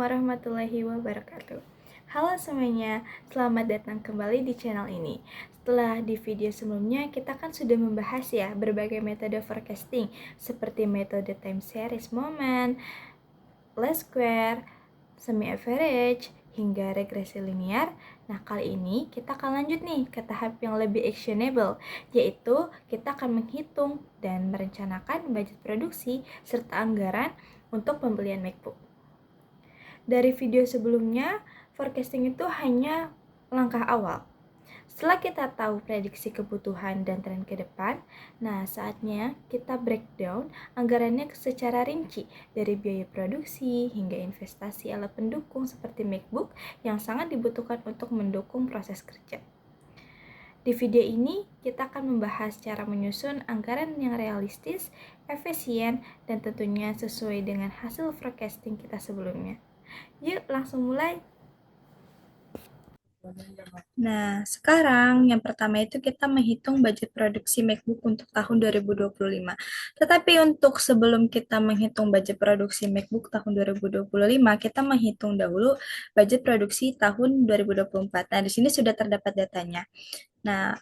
warahmatullahi wabarakatuh. Halo semuanya, selamat datang kembali di channel ini. Setelah di video sebelumnya, kita kan sudah membahas ya berbagai metode forecasting seperti metode time series moment, least square, semi average, hingga regresi linear. Nah, kali ini kita akan lanjut nih ke tahap yang lebih actionable, yaitu kita akan menghitung dan merencanakan budget produksi serta anggaran untuk pembelian MacBook. Dari video sebelumnya, forecasting itu hanya langkah awal. Setelah kita tahu prediksi kebutuhan dan tren ke depan, nah saatnya kita breakdown anggarannya secara rinci dari biaya produksi hingga investasi alat pendukung seperti MacBook yang sangat dibutuhkan untuk mendukung proses kerja. Di video ini, kita akan membahas cara menyusun anggaran yang realistis, efisien, dan tentunya sesuai dengan hasil forecasting kita sebelumnya. Yuk, langsung mulai. Nah, sekarang yang pertama itu kita menghitung budget produksi MacBook untuk tahun 2025. Tetapi untuk sebelum kita menghitung budget produksi MacBook tahun 2025, kita menghitung dahulu budget produksi tahun 2024. Nah, di sini sudah terdapat datanya. Nah,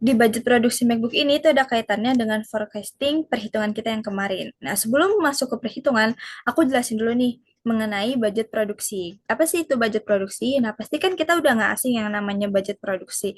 di budget produksi MacBook ini itu ada kaitannya dengan forecasting perhitungan kita yang kemarin. Nah, sebelum masuk ke perhitungan, aku jelasin dulu nih mengenai budget produksi. Apa sih itu budget produksi? Nah, pasti kan kita udah nggak asing yang namanya budget produksi.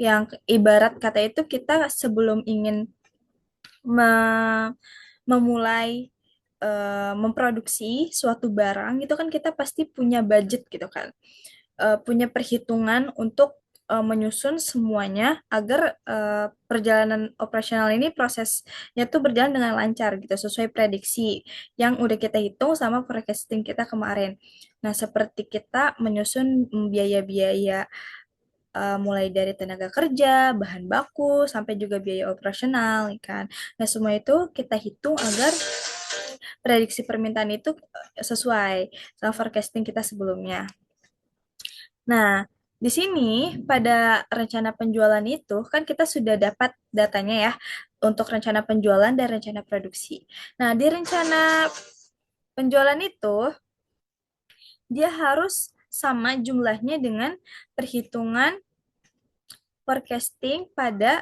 Yang ibarat kata itu kita sebelum ingin memulai memproduksi suatu barang, itu kan kita pasti punya budget gitu kan. Punya perhitungan untuk menyusun semuanya agar perjalanan operasional ini prosesnya tuh berjalan dengan lancar gitu sesuai prediksi yang udah kita hitung sama forecasting kita kemarin. Nah, seperti kita menyusun biaya-biaya mulai dari tenaga kerja, bahan baku, sampai juga biaya operasional, kan. Nah, semua itu kita hitung agar prediksi permintaan itu sesuai sama forecasting kita sebelumnya. Nah, di sini pada rencana penjualan itu kan kita sudah dapat datanya ya untuk rencana penjualan dan rencana produksi. Nah, di rencana penjualan itu dia harus sama jumlahnya dengan perhitungan forecasting pada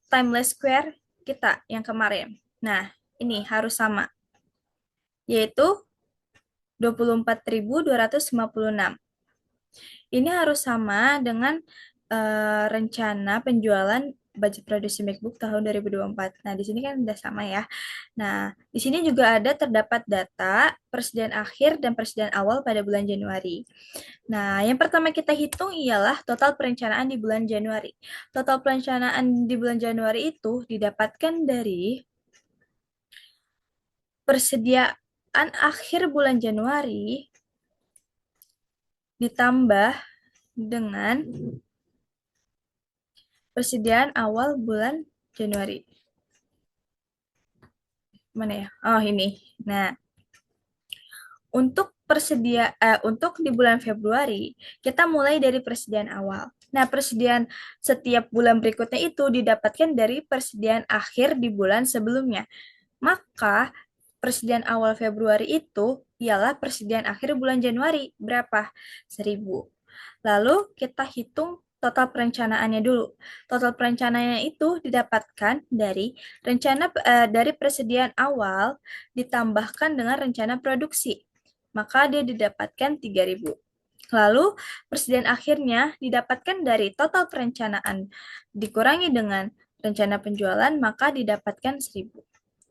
timeless square kita yang kemarin. Nah, ini harus sama, yaitu 24.256. Ini harus sama dengan rencana penjualan budget produksi MacBook tahun 2024. Nah, di sini kan udah sama ya. Nah, di sini juga ada terdapat data persediaan akhir dan persediaan awal pada bulan Januari. Nah, yang pertama kita hitung ialah total perencanaan di bulan Januari. Total perencanaan di bulan Januari itu didapatkan dari persediaan akhir bulan Januari ditambah dengan persediaan awal bulan Januari. Mana ya? Oh, ini. Nah, untuk di bulan Februari, kita mulai dari persediaan awal. Nah, persediaan setiap bulan berikutnya itu didapatkan dari persediaan akhir di bulan sebelumnya. Maka, persediaan awal Februari itu ialah persediaan akhir bulan Januari. Berapa? 1.000. Lalu, kita hitung total perencanaannya dulu. Total perencanaannya itu didapatkan dari persediaan awal ditambahkan dengan rencana produksi. Maka dia didapatkan 3.000. Lalu persediaan akhirnya didapatkan dari total perencanaan dikurangi dengan rencana penjualan, maka didapatkan 1.000.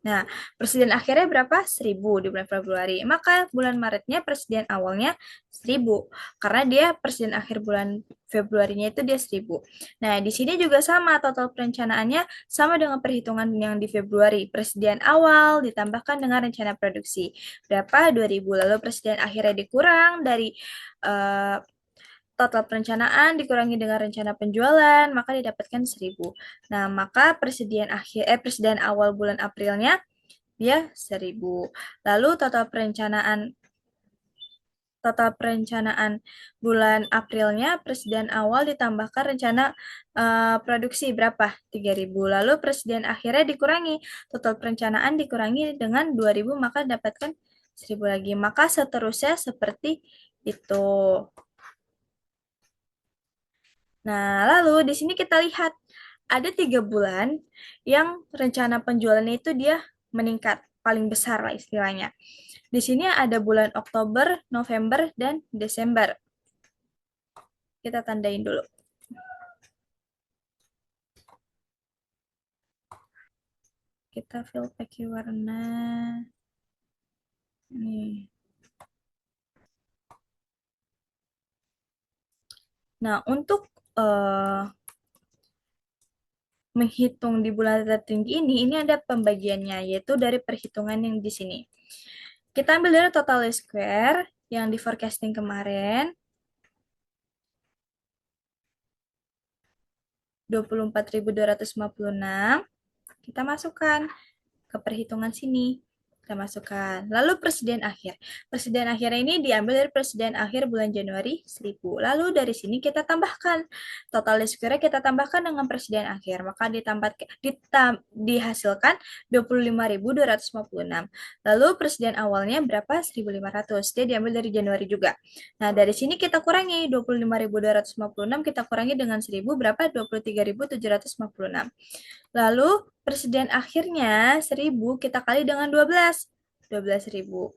Nah, persediaan akhirnya berapa? 1.000 di bulan Februari. Maka bulan Maretnya persediaan awalnya 1.000. Karena dia persediaan akhir bulan Februarinya itu dia 1.000. Nah, di sini juga sama total perencanaannya sama dengan perhitungan yang di Februari. Persediaan awal ditambahkan dengan rencana produksi. Berapa? 2.000. Lalu persediaan akhirnya dikurang dari total perencanaan dikurangi dengan rencana penjualan, maka didapatkan 1.000. Nah, maka persediaan awal bulan Aprilnya dia 1.000. Lalu total perencanaan bulan Aprilnya persediaan awal ditambahkan rencana produksi berapa? 3.000. Lalu persediaan akhirnya dikurangi, total perencanaan dikurangi dengan 2.000, maka dapatkan 1000 lagi. Maka seterusnya seperti itu. Nah, lalu di sini kita lihat ada 3 bulan yang rencana penjualannya itu dia meningkat paling besar lah istilahnya. Di sini ada bulan Oktober, November, dan Desember. Kita tandain dulu. Kita fill pakai warna ini. Nah, untuk menghitung di bulan tertinggi ini ada pembagiannya, yaitu dari perhitungan yang di sini. Kita ambil dari total square yang di forecasting kemarin, 24.256, kita masukkan ke perhitungan sini. Kita masukkan. Lalu presiden akhir. Presiden akhir ini diambil dari presiden akhir bulan Januari 1000. Lalu dari sini kita tambahkan. Total square kita tambahkan dengan presiden akhir. Maka dihasilkan 25.256. Lalu presiden awalnya berapa? 1.500. Dia diambil dari Januari juga. Nah, dari sini kita kurangi 25.256 kita kurangi dengan 1000 berapa? 23.756. Lalu presiden akhirnya 1000 kita kali dengan 12.000.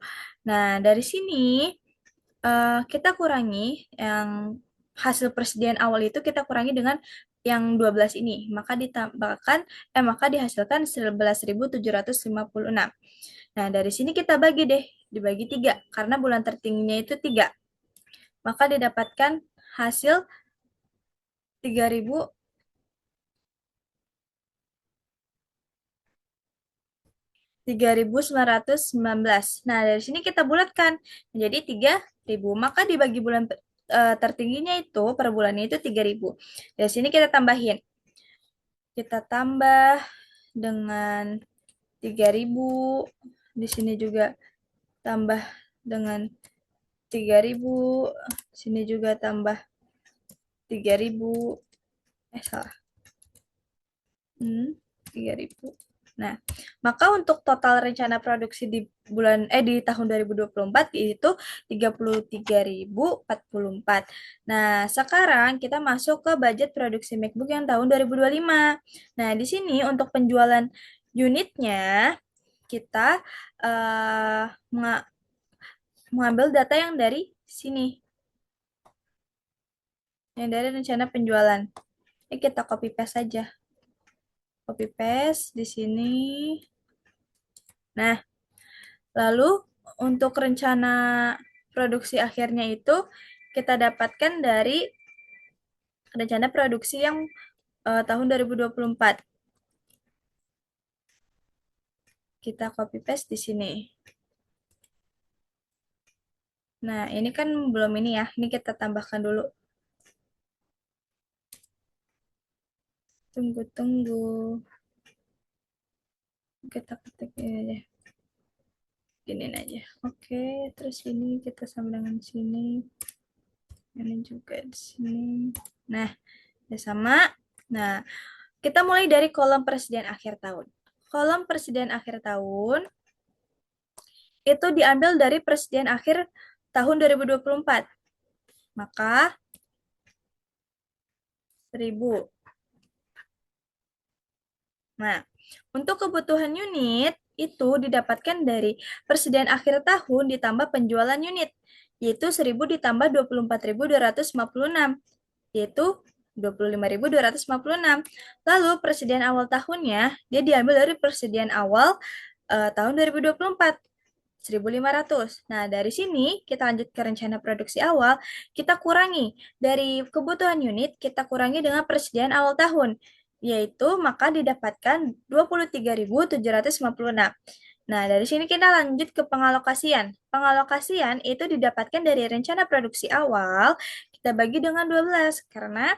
Nah, dari sini kita kurangi yang hasil presiden awal itu kita kurangi dengan yang 12 ini. Maka dihasilkan 11.756. Nah, dari sini kita bagi deh, dibagi 3 karena bulan tertingginya itu 3. Maka didapatkan hasil 3.000 3.919. Nah, dari sini kita bulatkan menjadi 3.000. Maka dibagi bulan tertingginya itu per bulannya itu 3.000. Dari sini kita tambahin. Kita tambah dengan 3.000. Di sini juga tambah dengan 3.000. Sini juga tambah 3.000. Salah. 3.000. Nah, maka untuk total rencana produksi di tahun 2024 itu 33.044. Nah, sekarang kita masuk ke budget produksi MacBook yang tahun 2025. Nah, di sini untuk penjualan unitnya kita mengambil data yang dari sini. Yang dari rencana penjualan. Kita copy paste saja. Copy paste di sini. Nah, lalu untuk rencana produksi akhirnya itu kita dapatkan dari rencana produksi yang tahun 2024. Kita copy paste di sini. Nah, ini kan belum ini ya. Ini kita tambahkan dulu. Tunggu. Kita ketik ini aja. Gini aja. Oke, terus ini kita sama dengan sini. Ini juga di sini. Nah, ya sama. Nah, kita mulai dari kolom presiden akhir tahun. Kolom presiden akhir tahun itu diambil dari presiden akhir tahun 2024. Maka 1000. Nah, untuk kebutuhan unit itu didapatkan dari presiden akhir tahun ditambah penjualan unit, yaitu 1000 ditambah 24.256, yaitu 25.256. Lalu presiden awal tahunnya, dia diambil dari presiden awal tahun 2024. 1.500. Nah, dari sini kita lanjut ke rencana produksi awal, kita kurangi dari kebutuhan unit, kita kurangi dengan persediaan awal tahun, yaitu maka didapatkan 23.756. Nah, dari sini kita lanjut ke pengalokasian. Pengalokasian itu didapatkan dari rencana produksi awal, kita bagi dengan 12, karena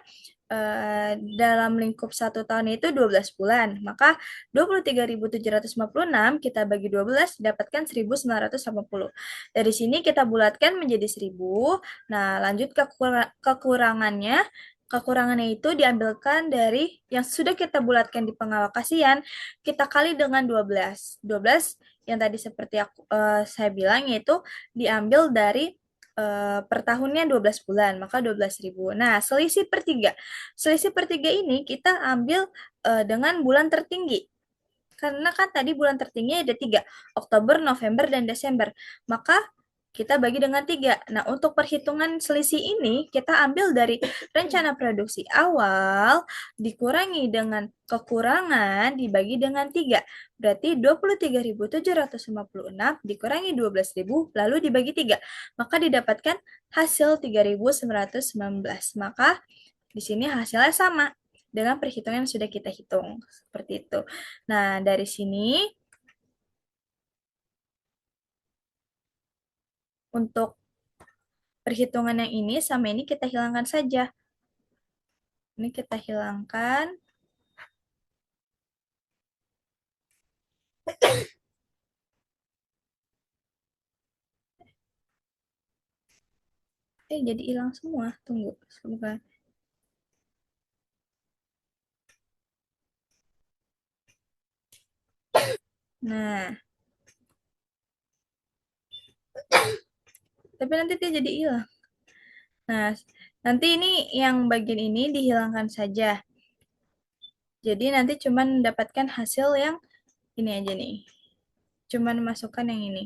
dalam lingkup 1 tahun itu 12 bulan. Maka 23.756 kita bagi 12 dapatkan 1.980. Dari sini kita bulatkan menjadi 1000. Nah, lanjut ke kekurangannya. Kekurangannya itu diambilkan dari yang sudah kita bulatkan di pengalokasian, kita kali dengan 12. 12 yang tadi seperti saya bilang, yaitu diambil dari per tahunnya 12 bulan, maka 12.000. Nah, selisih per tiga. Selisih per tiga ini kita ambil dengan bulan tertinggi. Karena kan tadi bulan tertinggi ada tiga, Oktober, November, dan Desember. Maka kita bagi dengan tiga. Nah, untuk perhitungan selisih ini, kita ambil dari rencana produksi awal, dikurangi dengan kekurangan, dibagi dengan tiga. Berarti 23.756 dikurangi 12.000, lalu dibagi tiga. Maka didapatkan hasil 3.919. Maka di sini hasilnya sama dengan perhitungan yang sudah kita hitung. Seperti itu. Nah, dari sini untuk perhitungan yang ini sama ini kita hilangkan saja. Ini kita hilangkan. Jadi hilang semua. Tunggu. Semoga. Nah, tapi nanti dia jadi hilang. Nah, nanti ini yang bagian ini dihilangkan saja. Jadi nanti cuman mendapatkan hasil yang ini aja nih. Cuman masukkan yang ini.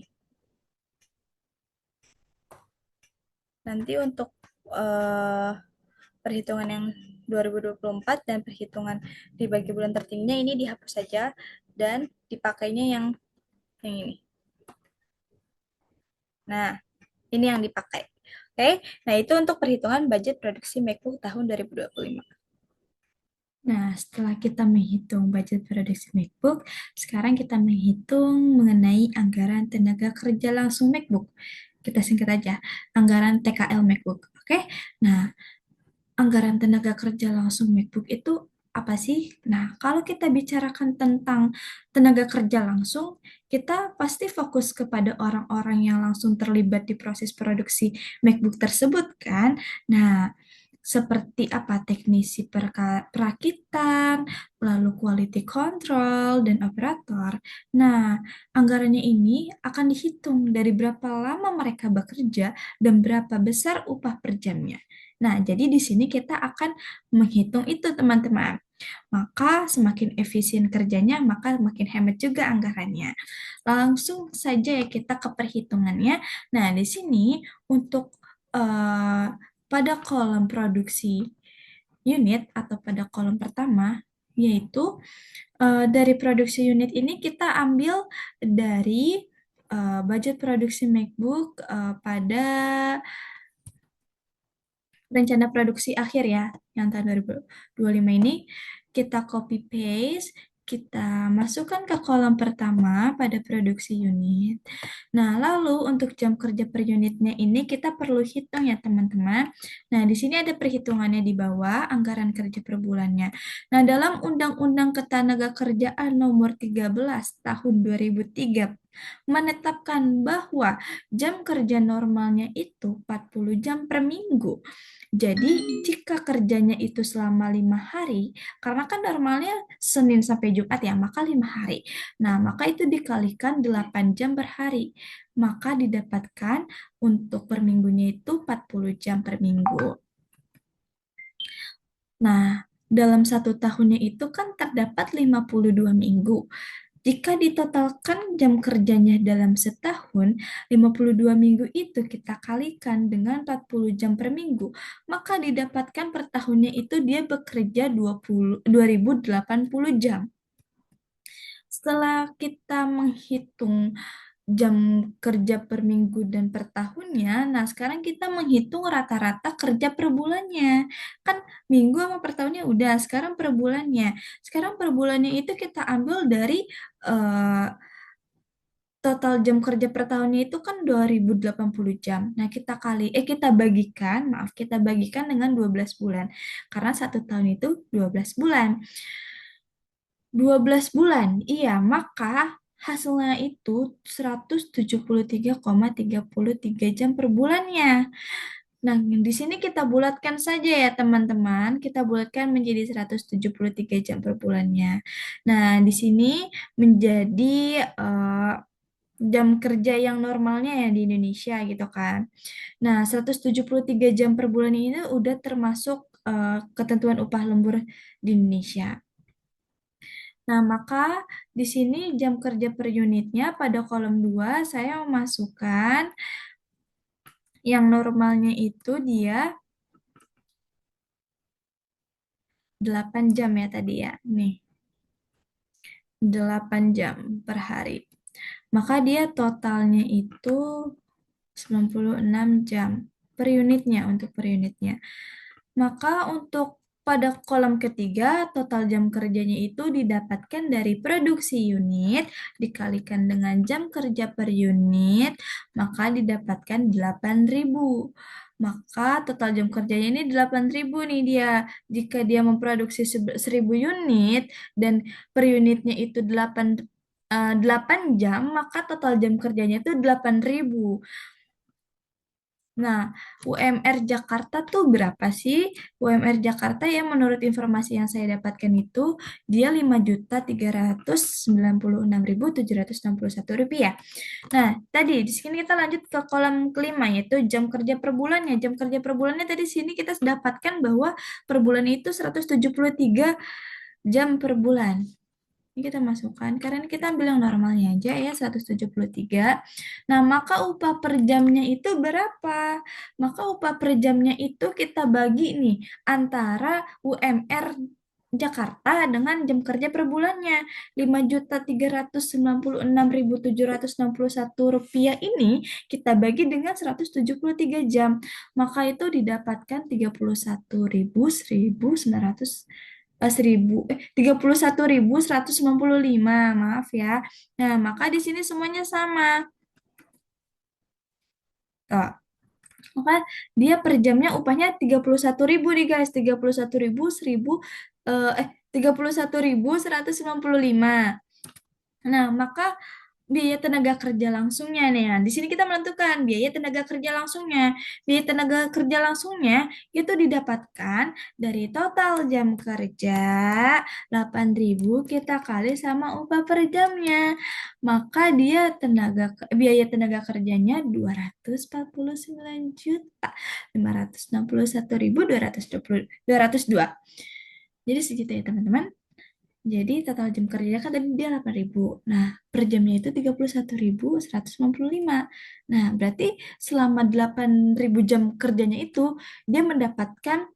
Nanti untuk eh, perhitungan yang 2024 dan perhitungan dibagi bulan tertingginya ini dihapus saja dan dipakainya yang ini. Nah, ini yang dipakai. Oke, nah itu untuk perhitungan budget produksi MacBook tahun 2025. Nah, setelah kita menghitung budget produksi MacBook, sekarang kita menghitung mengenai anggaran tenaga kerja langsung MacBook. Kita singkat aja, anggaran TKL MacBook. Oke, nah anggaran tenaga kerja langsung MacBook itu apa sih? Nah, kalau kita bicarakan tentang tenaga kerja langsung, kita pasti fokus kepada orang-orang yang langsung terlibat di proses produksi MacBook tersebut, kan? Nah, seperti apa teknisi perakitan, lalu quality control, dan operator. Nah, anggarannya ini akan dihitung dari berapa lama mereka bekerja dan berapa besar upah per jamnya. Nah, jadi di sini kita akan menghitung itu, teman-teman. Maka semakin efisien kerjanya, maka makin hemat juga anggarannya. Langsung saja ya kita ke perhitungannya. Nah, di sini untuk eh, pada kolom produksi unit atau pada kolom pertama, yaitu dari produksi unit ini kita ambil dari budget produksi MacBook pada rencana produksi akhir ya, yang tahun 2025 ini, kita copy paste, kita masukkan ke kolom pertama pada produksi unit. Nah, lalu untuk jam kerja per unitnya ini kita perlu hitung ya teman-teman. Nah, di sini ada perhitungannya di bawah, anggaran kerja per bulannya. Nah, dalam Undang-Undang Ketenagakerjaan Nomor 13 Tahun 2003 menetapkan bahwa jam kerja normalnya itu 40 jam per minggu. Jadi, jika kerjanya itu selama 5 hari, karena kan normalnya Senin sampai Jumat ya, maka 5 hari. Nah, maka itu dikalikan 8 jam per hari. Maka didapatkan untuk per minggunya itu 40 jam per minggu. Nah, dalam satu tahunnya itu kan terdapat 52 minggu. Jika ditotalkan jam kerjanya dalam setahun, 52 minggu itu kita kalikan dengan 40 jam per minggu, maka didapatkan per tahunnya itu dia bekerja 2080 jam. Setelah kita menghitung jam kerja per minggu dan per tahunnya, nah sekarang kita menghitung rata-rata kerja per bulannya. Kan minggu sama per tahunnya udah, sekarang per bulannya. Sekarang per bulannya itu kita ambil dari eh, total jam kerja per tahunnya itu kan 2080 jam. Nah, kita bagikan, maaf, kita bagikan dengan 12 bulan. Karena satu tahun itu 12 bulan. 12 bulan, iya, maka hasilnya itu 173,33 jam per bulannya. Nah, di sini kita bulatkan saja ya teman-teman. Kita bulatkan menjadi 173 jam per bulannya. Nah, di sini menjadi jam kerja yang normalnya ya di Indonesia gitu kan. Nah, 173 jam per bulan ini udah termasuk ketentuan upah lembur di Indonesia. Nah, maka di sini jam kerja per unitnya pada kolom 2 saya memasukkan yang normalnya itu dia 8 jam ya tadi ya. Nih, 8 jam per hari. Maka dia totalnya itu 96 jam per unitnya untuk per unitnya. Maka untuk pada kolom ketiga, total jam kerjanya itu didapatkan dari produksi unit dikalikan dengan jam kerja per unit, maka didapatkan 8.000. Maka total jam kerjanya ini 8.000 nih dia. Jika dia memproduksi 1.000 unit dan per unitnya itu 8 jam, maka total jam kerjanya itu 8.000. Nah, UMR Jakarta tuh berapa sih? UMR Jakarta yang menurut informasi yang saya dapatkan itu dia 5.396.761 rupiah. Nah, tadi di sini kita lanjut ke kolom kelima yaitu jam kerja per bulannya. Jam kerja per bulannya tadi sini kita dapatkan bahwa per bulan itu 173 jam per bulan. Ini kita masukkan, karena ini kita ambil yang normalnya aja ya, 173. Nah, maka upah per jamnya itu berapa? Maka upah per jamnya itu kita bagi nih, antara UMR Jakarta dengan jam kerja per bulannya. 5.396.761 rupiah ini kita bagi dengan 173 jam. Maka itu didapatkan 31.195, maaf ya. Nah, maka di sini semuanya sama. Tuh. Maka dia per jamnya upahnya 31.000 nih guys. 31.000 31.195. Nah, maka biaya tenaga kerja langsungnya nih. Nah, di sini kita menentukan biaya tenaga kerja langsungnya. Biaya tenaga kerja langsungnya itu didapatkan dari total jam kerja 8.000 kita kali sama upah per jamnya. Maka dia biaya tenaga kerjanya 249.561.202. Jadi segitu ya teman-teman. Jadi total jam kerja kan tadi dia 8.000. Nah, per jamnya itu 31.195. Nah, berarti selama 8.000 jam kerjanya itu dia mendapatkan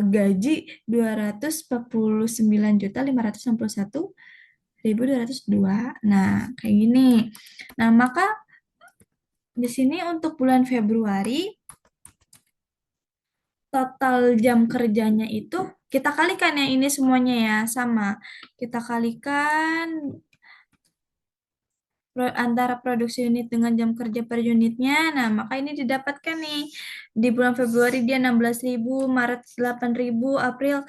gaji 249.561.202. Nah, kayak gini. Nah, maka di sini untuk bulan Februari total jam kerjanya itu kita kalikan ya, ini semuanya ya sama. Kita kalikan antara produksi unit dengan jam kerja per unitnya. Nah, maka ini didapatkan nih. Di bulan Februari dia 16.000, Maret 8.000, April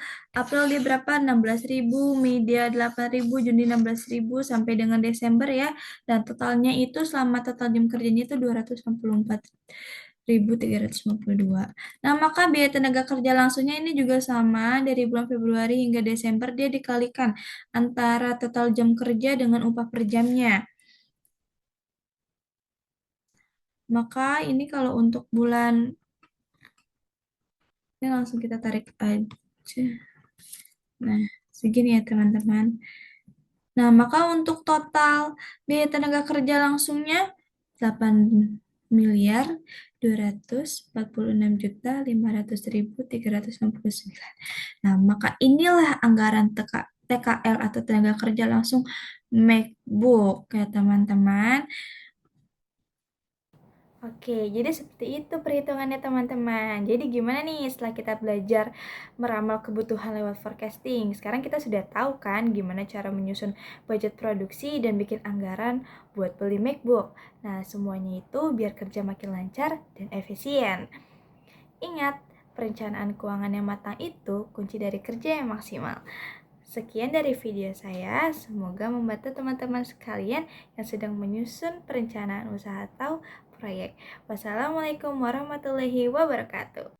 dia berapa? 16.000, Mei dia 8.000, Juni 16.000 sampai dengan Desember ya. Dan totalnya itu selama total jam kerjanya itu 264.352. Nah, maka biaya tenaga kerja langsungnya ini juga sama dari bulan Februari hingga Desember dia dikalikan antara total jam kerja dengan upah per jamnya. Maka ini kalau untuk bulan ini langsung kita tarik aja. Nah, segini ya teman-teman. Nah, maka untuk total biaya tenaga kerja langsungnya 8.246.500.369. Nah, maka inilah anggaran TKL atau tenaga kerja langsung MacBook ya teman-teman. Oke, jadi seperti itu perhitungannya teman-teman. Jadi gimana nih setelah kita belajar meramal kebutuhan lewat forecasting? Sekarang kita sudah tahu kan gimana cara menyusun budget produksi dan bikin anggaran buat beli MacBook. Nah, semuanya itu biar kerja makin lancar dan efisien. Ingat, perencanaan keuangan yang matang itu kunci dari kerja yang maksimal. Sekian dari video saya, semoga membantu teman-teman sekalian yang sedang menyusun perencanaan usaha atau proyek. Wassalamualaikum warahmatullahi wabarakatuh.